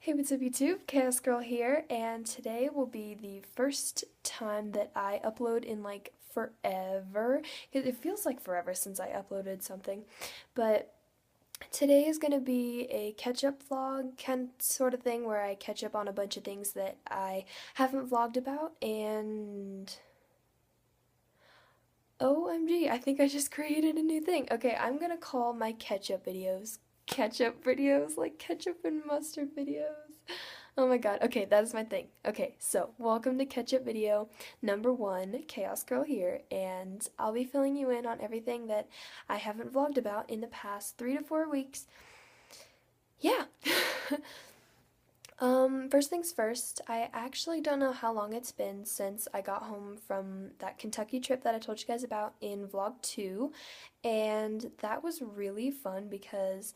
Hey, what's up YouTube? Chaos Girl here, and today will be the first time that I upload in like forever. It feels like forever since I uploaded something, but today is gonna be a catch-up vlog kind sort of thing where I catch up on a bunch of things that I haven't vlogged about, and OMG, I think I just created a new thing. Okay, I'm gonna call my ketchup videos, like ketchup and mustard videos. Oh my god. Okay, that is my thing. Okay, so welcome to ketchup video number one, Chaos Girl here, and I'll be filling you in on everything that I haven't vlogged about in the past 3 to 4 weeks. Yeah. First things first, I actually don't know how long it's been since I got home from that Kentucky trip that I told you guys about in vlog 2, and that was really fun because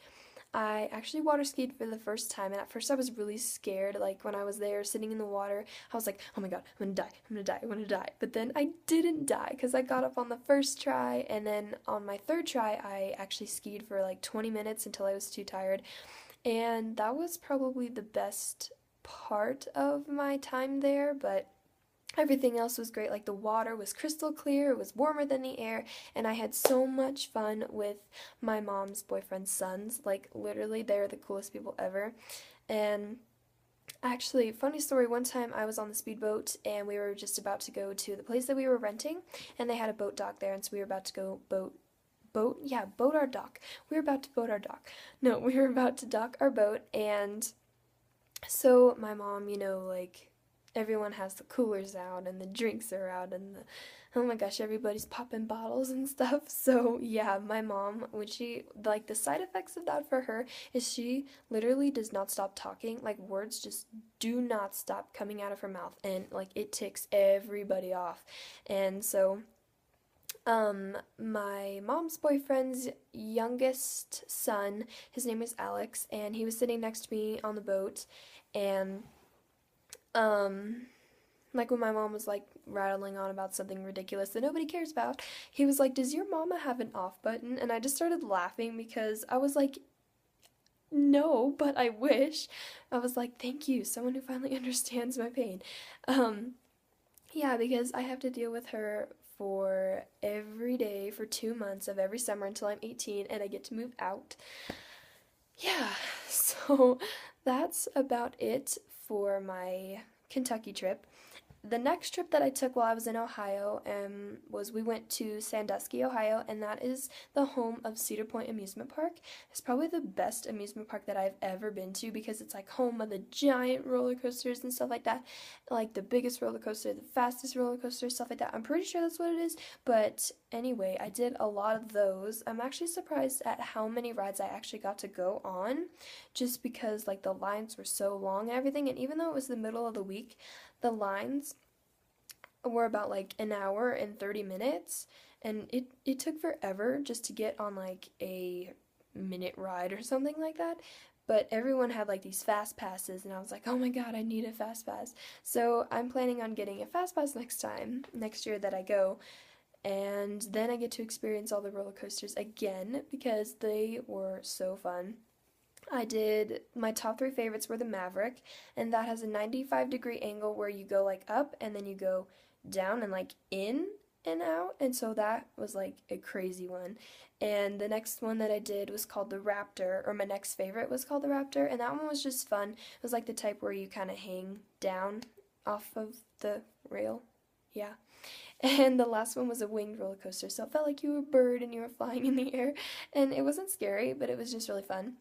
I actually water skied for the first time, and at first I was really scared. Like when I was there sitting in the water, I was like, oh my god, I'm gonna die, I'm gonna die, I'm gonna die. But then I didn't die because I got up on the first try, and then on my third try, I actually skied for like 20 minutes until I was too tired. And that was probably the best part of my time there, but everything else was great. Like the water was crystal clear, it was warmer than the air, and I had so much fun with my mom's boyfriend's sons. Like literally, they're the coolest people ever. And actually, funny story, one time I was on the speedboat and we were just about to go to the place that we were renting, and they had a boat dock there, and so we were about to go boat our dock. We were about to boat our dock. No, we were about to dock our boat, and so my mom, like everyone has the coolers out and the drinks are out and oh my gosh, everybody's popping bottles and stuff. So yeah, my mom, when she, like the side effects of that for her is she literally does not stop talking. Like words just do not stop coming out of her mouth, and like it ticks everybody off. And so my mom's boyfriend's youngest son, his name is Alex, and he was sitting next to me on the boat, and um, like when my mom was like rattling on about something ridiculous that nobody cares about, he was like, "Does your mama have an off button?" And I just started laughing because I was like, "No, but I wish." I was like, "Thank you, someone who finally understands my pain." Um, yeah, because I have to deal with her for every day for 2 months of every summer until I'm 18 and I get to move out. Yeah, so that's about it for my Kentucky trip. The next trip that I took while I was in Ohio was we went to Sandusky, Ohio, and that is the home of Cedar Point Amusement Park. It's probably the best amusement park that I've ever been to because it's like home of the giant roller coasters and stuff like that. Like the biggest roller coaster, the fastest roller coaster, stuff like that. I'm pretty sure that's what it is, but anyway, I did a lot of those. I'm actually surprised at how many rides I actually got to go on just because like the lines were so long and everything, and even though it was the middle of the week, the lines were about like an hour and 30 minutes, and it took forever just to get on like a minute ride or something like that. But everyone had like these fast passes, and I was like, oh my god, I need a fast pass. So I'm planning on getting a fast pass next year that I go, and then I get to experience all the roller coasters again because they were so fun. I did, my top three favorites were the Maverick, and that has a 95-degree angle where you go like up and then you go down and like in and out, and so that was like a crazy one. And the next one that I did was called the Raptor, or my next favorite was called the Raptor, and that one was just fun. It was like the type where you kind of hang down off of the rail. Yeah. And the last one was a winged roller coaster, so it felt like you were a bird and you were flying in the air, and it wasn't scary, but it was just really fun.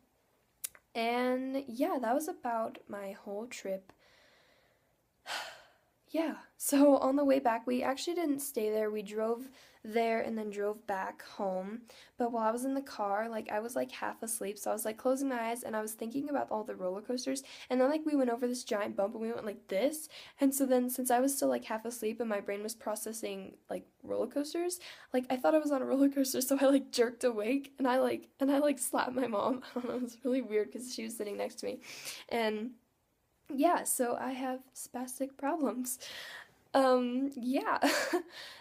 And yeah, that was about my whole trip. Yeah, so on the way back, we actually didn't stay there. We drove there and then drove back home. But while I was in the car, like I was like half asleep, so I was like closing my eyes and I was thinking about all the roller coasters. And then like we went over this giant bump and we went like this. And so then since I was still like half asleep and my brain was processing like roller coasters, like I thought I was on a roller coaster, so I like jerked awake and I slapped my mom. I don't know, it was really weird because she was sitting next to me. And yeah, so I have spastic problems. Yeah.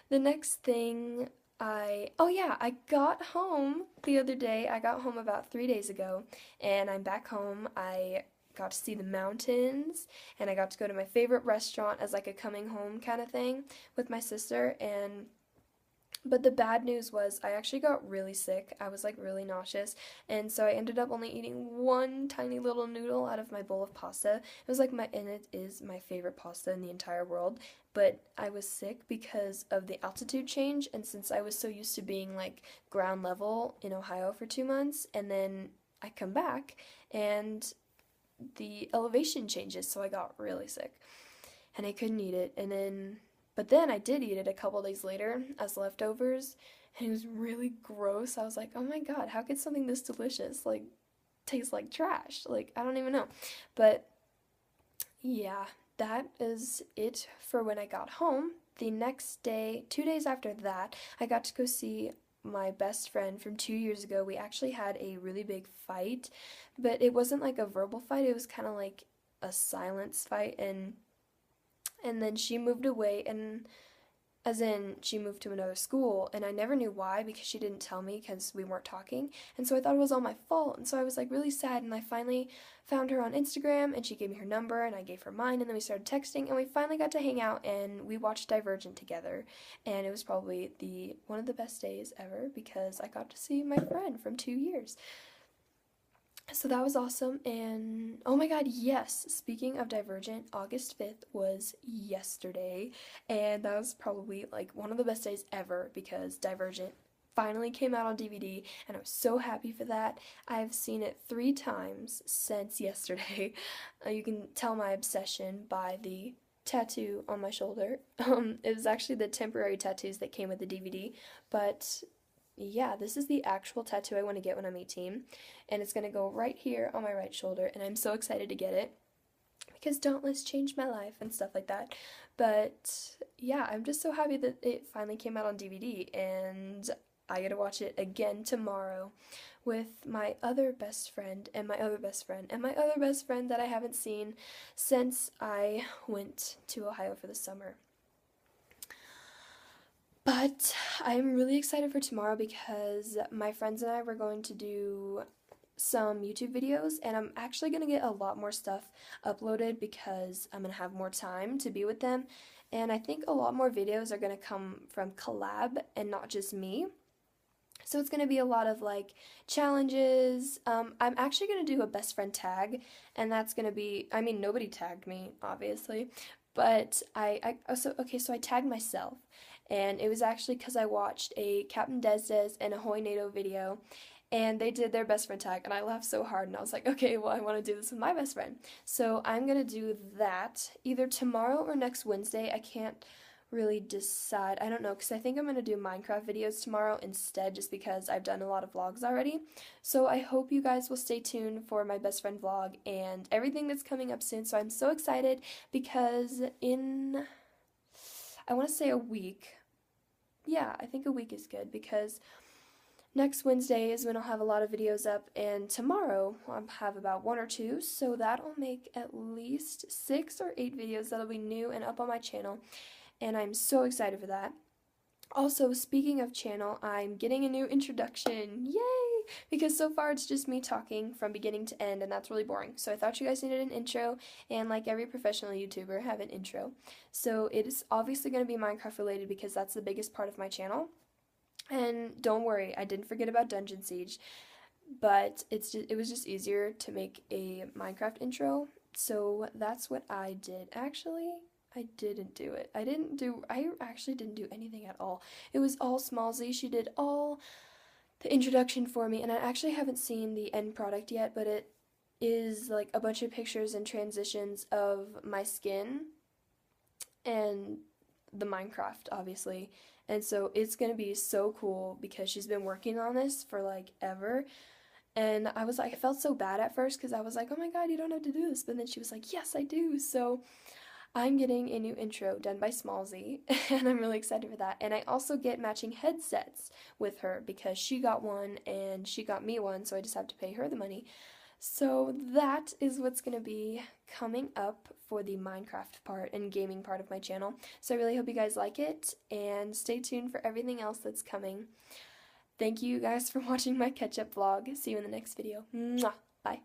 The next thing oh yeah, I got home the other day. I got home about 3 days ago, and I'm back home. I got to see the mountains, and I got to go to my favorite restaurant as like a coming home kind of thing with my sister. And but the bad news was I actually got really sick. I was like really nauseous, and so I ended up only eating one tiny little noodle out of my bowl of pasta. It was like and it is my favorite pasta in the entire world, but I was sick because of the altitude change, and since I was so used to being like ground level in Ohio for 2 months, and then I come back and the elevation changes, so I got really sick and I couldn't eat it. But then I did eat it a couple days later as leftovers, and it was really gross. I was like, oh my god, how could something this delicious like taste like trash? Like, I don't even know. But yeah, that is it for when I got home. The next day, 2 days after that, I got to go see my best friend from 2 years ago. We actually had a really big fight, but it wasn't like a verbal fight, it was kind of like a silence fight. And then she moved away, and as in she moved to another school, and I never knew why because she didn't tell me because we weren't talking, and so I thought it was all my fault, and so I was like really sad. And I finally found her on Instagram, and she gave me her number, and I gave her mine, and then we started texting, and we finally got to hang out, and we watched Divergent together, and it was probably the one of the best days ever because I got to see my friend from 2 years. So that was awesome. And oh my god, yes, speaking of Divergent, August 5th was yesterday, and that was probably like one of the best days ever because Divergent finally came out on DVD, and I was so happy for that. I've seen it 3 times since yesterday. You can tell my obsession by the tattoo on my shoulder. It was actually the temporary tattoos that came with the DVD, but yeah, this is the actual tattoo I want to get when I'm 18, and it's going to go right here on my right shoulder, and I'm so excited to get it because Dauntless changed my life and stuff like that. But yeah, I'm just so happy that it finally came out on DVD, and I get to watch it again tomorrow with my other best friend and my other best friend and my other best friend that I haven't seen since I went to Ohio for the summer. But I'm really excited for tomorrow because my friends and I were going to do some YouTube videos, and I'm actually going to get a lot more stuff uploaded because I'm going to have more time to be with them. And I think a lot more videos are going to come from collab and not just me. So it's going to be a lot of like challenges. I'm actually going to do a best friend tag, and that's going to be, I mean, nobody tagged me, obviously, but so I tagged myself, and it was actually because I watched a Captain Des and a Hoy NATO video, and they did their best friend tag, and I laughed so hard, and I was like, okay, well, I want to do this with my best friend. So I'm going to do that either tomorrow or next Wednesday. I can't really decide. I don't know, because I think I'm going to do Minecraft videos tomorrow instead, just because I've done a lot of vlogs already. So I hope you guys will stay tuned for my best friend vlog and everything that's coming up soon. So I'm so excited because in, I want to say a week. Yeah, I think a week is good because next Wednesday is when I'll have a lot of videos up, and tomorrow I'll have about 1 or 2, so that'll make at least 6 or 8 videos that'll be new and up on my channel, and I'm so excited for that. Also, speaking of channel, I'm getting a new introduction, yay! Because so far it's just me talking from beginning to end, and that's really boring. So I thought you guys needed an intro, and like every professional YouTuber, have an intro. So it is obviously going to be Minecraft related because that's the biggest part of my channel. And don't worry, I didn't forget about Dungeon Siege, but it was just easier to make a Minecraft intro, so that's what I did. Actually, I didn't do it. I actually didn't do anything at all. It was all Smallzy. She did all the introduction for me, and I actually haven't seen the end product yet, but it is like a bunch of pictures and transitions of my skin and the Minecraft, obviously. And so it's going to be so cool because she's been working on this for like ever. And I was like, I felt so bad at first because I was like, oh my god, you don't have to do this. But then she was like, yes, I do. So I'm getting a new intro done by Smallzy, and I'm really excited for that. And I also get matching headsets with her because she got one and she got me one, so I just have to pay her the money. So that is what's going to be coming up for the Minecraft part and gaming part of my channel. So I really hope you guys like it, and stay tuned for everything else that's coming. Thank you guys for watching my Ketchup vlog. See you in the next video. Mwah! Bye.